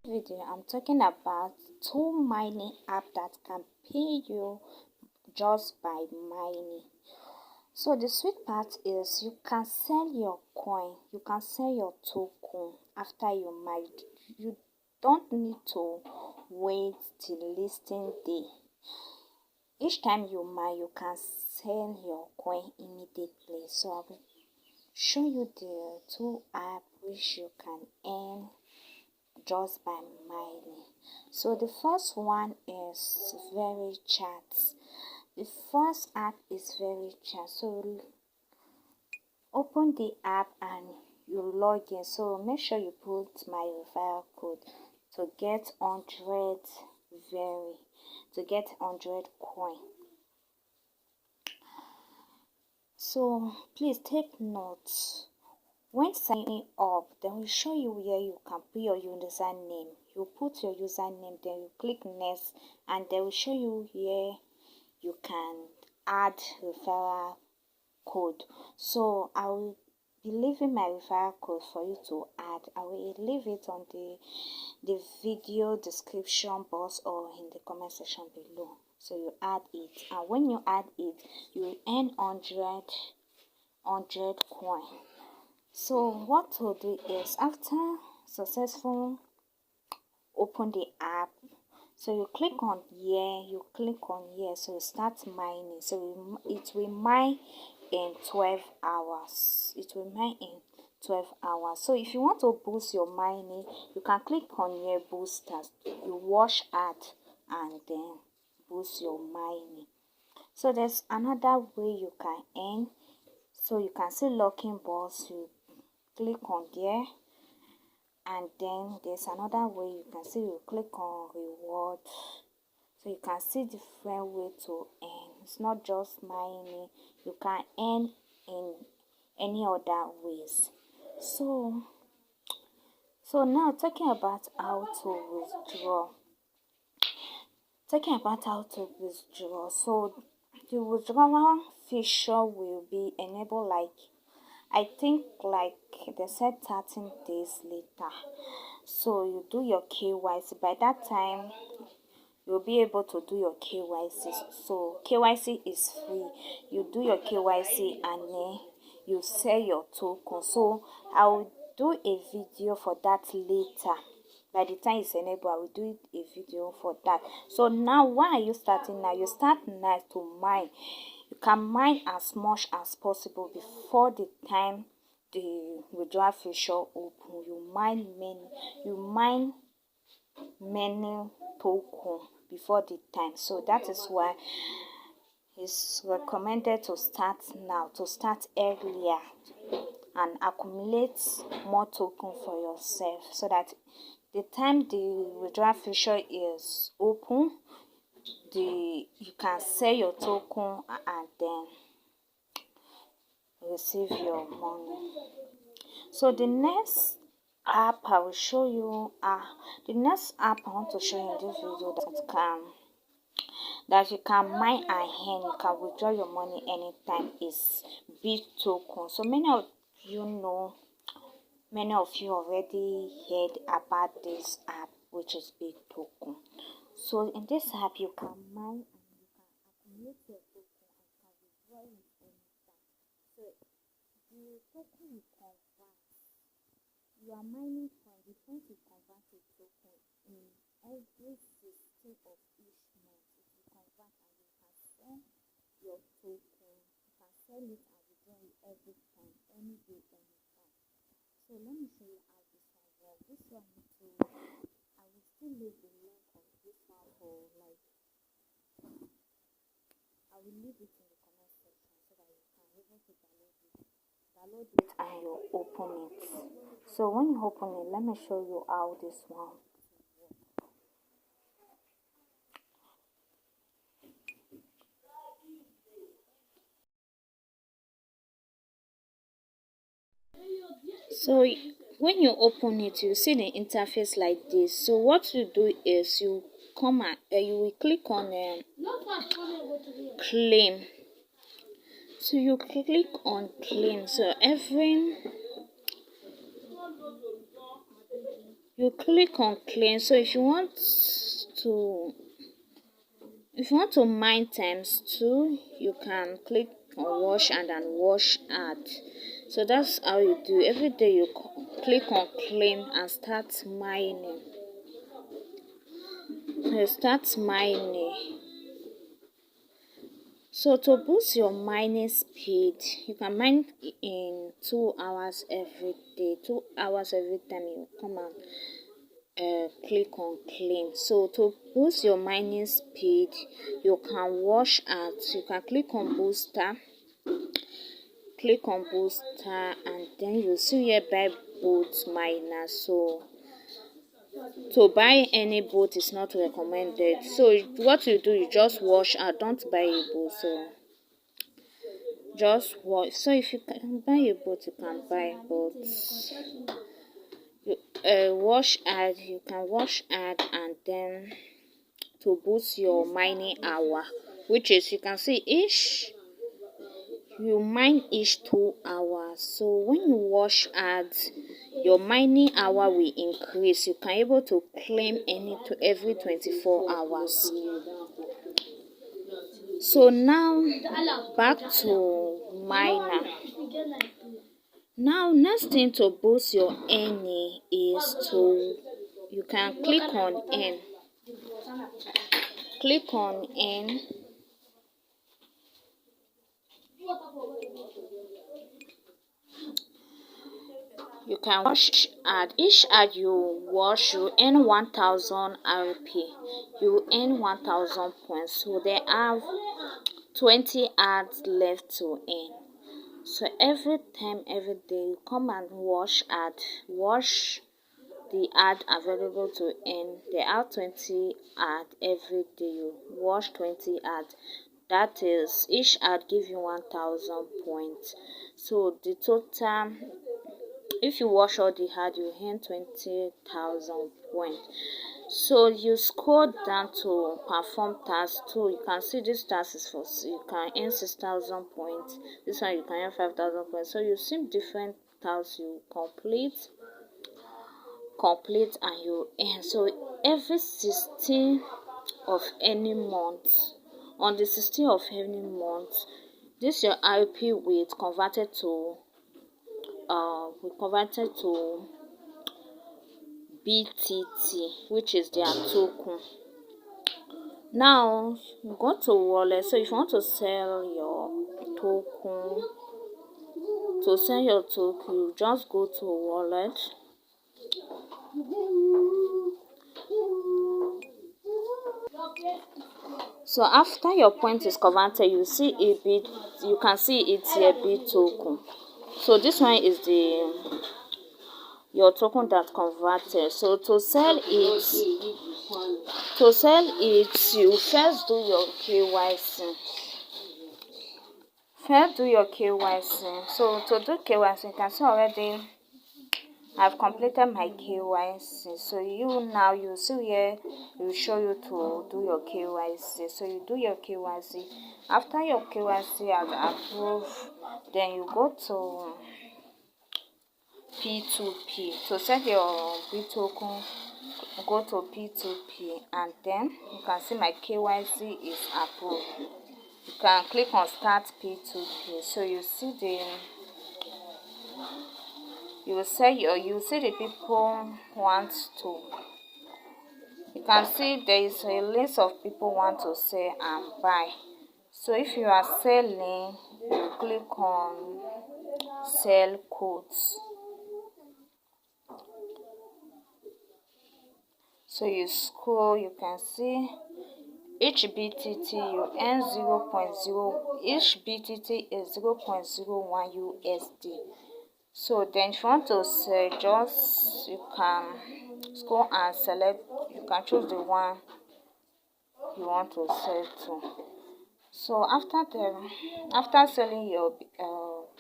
Video I'm talking about two mining app that can pay you just by mining. So the sweet part is you can sell your coin, you can sell your token after you mine. You don't need to wait till listing day. Each time you mine, you can sell your coin immediately. So I will show you the two apps which you can earn just by mining. So the first one is very chat. The first app is very chat. So open the app and you log in. So make sure you put my referral code to get 100 coin. So please take notes. When signing up, they will show you where you can put your username. You put your username, then you click next, and they will show you where you can add referral code. So I will be leaving my referral code for you to add. I will leave it on the video description box or in the comment section below. So you add it, and when you add it, you will earn 100 coin. So what to do is, after successful open the app, so you click on here, so start mining. So it will mine in 12 hours. So if you want to boost your mining, you can click on here, boosters. You wash out and then boost your mining. So there's another way you can earn. So you can see locking box. You click on there, and then there's another way you can see. You click on reward, so you can see different way to earn. It's not just mining, you can earn in any other ways. So now talking about how to withdraw. So the withdrawal feature will be enabled I think they said 13 days later. So you do your KYC. By that time, you'll be able to do your KYC. So KYC is free. You do your KYC and then you sell your token. So I will do a video for that later. By the time it's enabled, I will do a video for that. So now, why are you starting now? You start now to mine. You can mine as much as possible before the time the withdrawal feature open. You mine many token before the time. So that is why it's recommended to start now, to start earlier and accumulate more token for yourself, so that the time the withdrawal feature is open, you can sell your token and then receive your money. So the next app I will show you the next app I want to show you in this video that you can mine and earn, you can withdraw your money anytime, is token. So many of you already heard about this app, which is token. So in this app, you can mine and you can accumulate your token and can withdraw it anytime. So the token you convert, you are mining from the point you convert a token in every 16th of each month. If you convert and you can sell your token, you can sell it and withdraw it every time, any day, anytime. So let me show you how this one works. This one I will still leave the link of this one for I will leave it in the comment section so that you can be able to download it and you open it. So when you open it, let me show you how this one. So when you open it, you see the interface like this. So what you do is you come and you will click on claim. So you click on claim. So you click on claim. So to if you want to mine times 2, you can click on wash and then wash add. So that's how you do. Every day you click on claim and start mining. So you start mining. So to boost your mining speed, you can mine in 2 hours every day. 2 hours every time you come and click on claim. So to boost your mining speed, you can wash out. You can click on booster, and then you see here buy boat miner. So to buy any boat is not recommended. So what you do, you just wash out. Don't buy a boat. So just wash. So if you can buy a boat, you can buy, but wash add, you can wash add, and then to boost your mining hour, which is you can see you mine each 2 hours. So when you wash ads, your mining hour will increase. You can able to claim every 24 hours. So now back to miner. Now next thing to boost your earning is you can click on earn. Click on earn. You can wash ad. Each ad you wash, you earn 1000 RP. You earn 1000 points. So they have 20 ads left to earn. So every day, you come and wash the ad available to earn. They have 20 ad every day. You wash 20 ads. That is, each ad give you 1000 points. So the total, if you wash all the ad, you earn 20,000 points. So you scroll down to perform task 2. You can see this task is for you can earn 6,000 points. This one you can earn 5,000 points. So you see different tasks you complete and you earn. So every 16th of any month, on the 16th of any month, this your RP will converted to BTT, which is their token. Now you go to wallet. So if you want to sell your token, you just go to wallet. So after your point is converted, you see you can see it's here bit token. So this one is your token that converted. So to sell it, you first do your KYC. So to do KYC, you can see already I've completed my KYC. So you see here, will show you to do your KYC. So you do your KYC. After your KYC has approved, then you go to P2P. To set your B token, go to P2P, and then you can see my KYC is approved. You can click on start P2P. So you see you see the people want to. You can see there is a list of people want to sell and buy. So if you are selling, you click on sell quotes. So you scroll, you can see each BTT you earn 0.0. Each BTT is 0.01 USD. So then if you want to sell, you can scroll and select. You can choose the one you want to sell to. So after selling your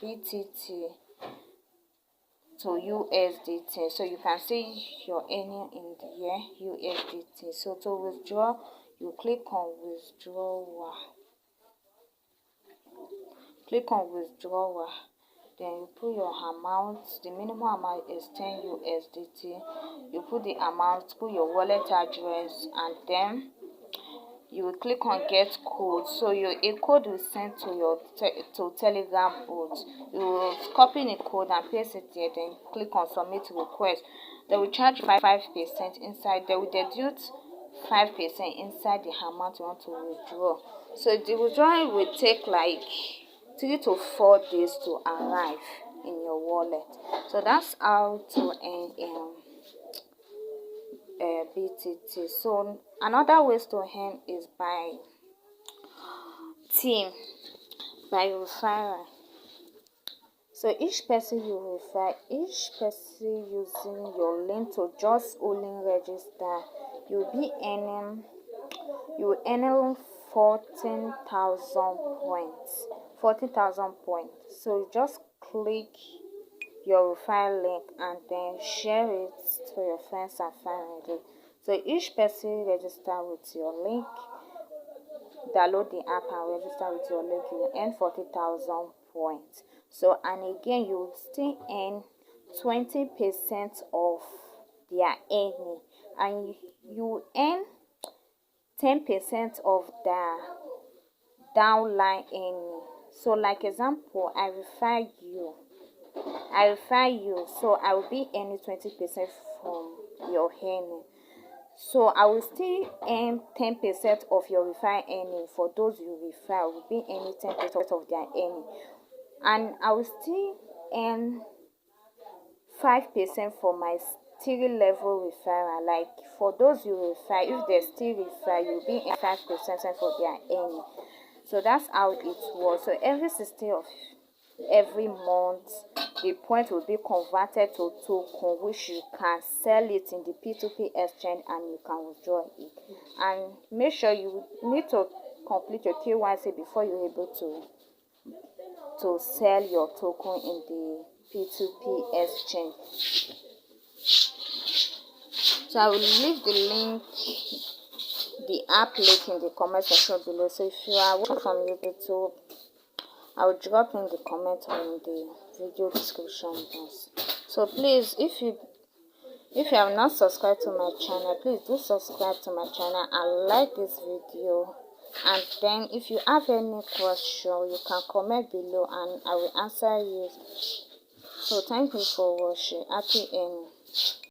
BTT to USDT, so you can see your earning in the USDT. So to withdraw, you click on withdrawal. Then you put your amount. The minimum amount is 10 USDT. You put the amount, put your wallet address, and then you will click on get code. So a code will send to your Telegram bot. You will copy the code and paste it there, then click on submit request. They will charge 5% inside. They will deduct 5% inside the amount you want to withdraw. So the withdrawal will take like 3 to 4 days to arrive in your wallet. So that's how to earn BTT. So another ways to earn is by team, by referral. So each person you refer, each person using your link to just only register, you'll be earning 14,000 points. 14,000 points. So you just click your referral link and then share it to your friends and family. So each person register with your link, download the app and register with your link, you will earn 40,000 points. So, and again, you will still earn 20% of their earning, and you earn 10% of the downline earning. So like example, I refer you, so I will be earning 20% from your earning. So I will still earn 10% of your referral earning. For those you refer, I will be earning 10% of their earning, and I will still earn 5% for my still level referral. Like for those you refer, if they still refer, you'll be earning 5% for their earning. So that's how it works. So every 60 of every month, the point will be converted to token, which you can sell it in the P2P exchange and you can withdraw it. And make sure you need to complete your KYC before you're able to sell your token in the P2P exchange. So I will leave the link, the app link in the comment section below. So if you are watching from YouTube, I will drop in the comment on the video description box. So please, if you have not subscribed to my channel, please do subscribe to my channel and like this video. And then if you have any question, you can comment below and I will answer you. So thank you for watching. Happy earning.